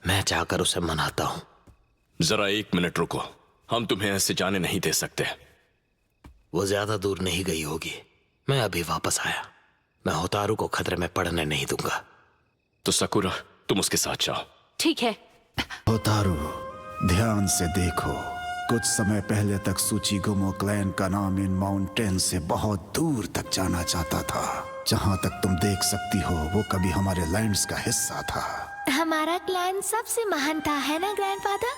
मैं चाहकर उसे मनाता हूं। जरा 1 मिनट रुको, हम तुम्हें ऐसे जाने नहीं दे सकते। वो ज्यादा दूर नहीं गई होगी। मैं अभी वापस आया। मैं होतारू को खतरे में पड़ने नहीं दूंगा। तो सकुरा, तुम उसके साथ जाओ। ठीक है। होतारू, ध्यान से देखो। कुछ समय पहले तक सूचीगुमो क्लैन का नाम इन माउंटेन से बहुत दूर तक जाना चाहता था। जहाँ तक तुम देख सकती हो, वो कभी हमारे लैंड्स का हिस्सा था। हमारा क्लैन सबसे महान था, है ना ग्रैंडफादर?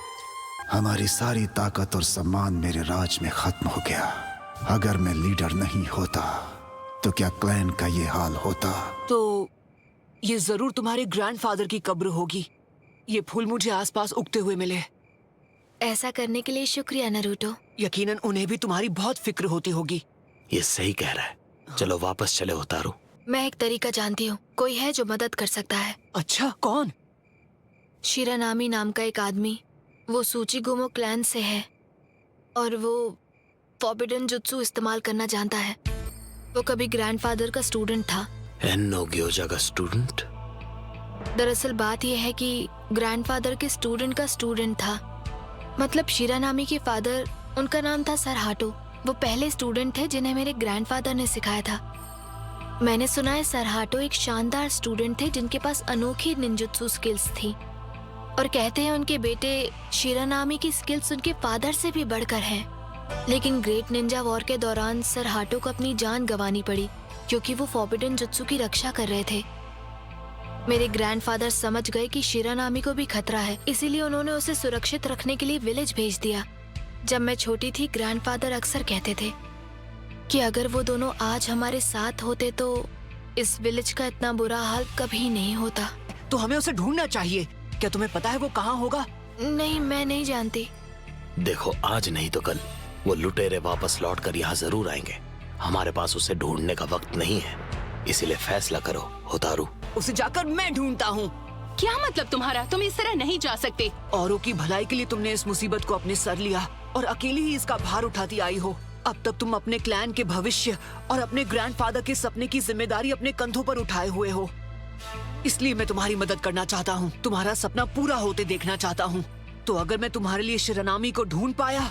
हमारी सारी ताकत और सम्मान मेरे राज में खत्म हो गया। अगर मैं लीडर नहीं होता तो क्या क्लैन का ये हाल होता? तो ये जरूर तुम्हारे ग्रैंडफादर की कब्र होगी। ये फूल मुझे आसपास उगते हुए मिले। ऐसा करने के लिए शुक्रिया नारुतो। यकीनन उन्हें भी तुम्हारी बहुत फिक्र होती होगी। ये सही कह रहा है। चलो वापस चले होतारू। मैं एक तरीका जानती हूँ, कोई है जो मदद कर सकता है। अच्छा, कौन? शिरानामी नाम का एक आदमी, वो सूचीगुमो क्लैन से है और वो फॉरबिडन जुत्सु इस्तेमाल करना जानता है। वो कभी ग्रैंडफादर का स्टूडेंट था। एन्नो ग्योजा का स्टूडेंट? दरअसल बात यह है कि ग्रैंडफादर के स्टूडेंट का स्टूडेंट था। मतलब शिरानामी के फादर, उनका नाम था सरहाटो। वो पहले स्टूडेंट थे जिन्हें मेरे ग्रैंडफादर ने सिखाया था। मैंने सुना है सरहाटो एक शानदार स्टूडेंट थे जिनके पास अनोखी निंजुत्सु स्किल्स थी और कहते हैं उनके बेटे शिरानामी की स्किल्स उनके फादर से भी बढ़कर हैं। लेकिन ग्रेट निंजा वॉर के दौरान सरहाटो को अपनी जान गंवानी पड़ी क्योंकि वो फॉरबिडन जुत्सु की रक्षा कर रहे थे। मेरे ग्रैंडफादर समझ गए कि शिरानामी को भी खतरा है, इसीलिए उन्होंने उसे सुरक्षित रखने के लिए विलेज भेज दिया। जब मैं छोटी थी, ग्रैंडफादर अक्सर कहते थे कि अगर वो दोनों आज हमारे साथ होते तो इस विलेज का इतना बुरा हाल कभी नहीं होता। तो हमें उसे ढूंढना चाहिए। क्या तुम्हें पता है वो कहाँ होगा? नहीं, मैं नहीं जानती। देखो, आज नहीं तो कल वो लुटेरे वापस लौट कर यहाँ जरूर आएंगे। हमारे पास उसे ढूंढने का वक्त नहीं है, इसीलिए फैसला करो होतारू। उसे जाकर मैं ढूंढता हूँ। क्या मतलब तुम्हारा? तुम इस तरह नहीं जा सकते। औरों की भलाई के लिए तुमने इस मुसीबत को अपने सर लिया और अकेली ही इसका भार उठाती आई हो। अब तक तुम अपने क्लैन के भविष्य और अपने ग्रैंडफादर के सपने की जिम्मेदारी अपने कंधों पर उठाए हुए हो। इसलिए मैं तुम्हारी मदद करना चाहता हूँ, तुम्हारा सपना पूरा होते देखना चाहता हूँ। तो अगर मैं तुम्हारे लिए शिरानामी को ढूंढ पाया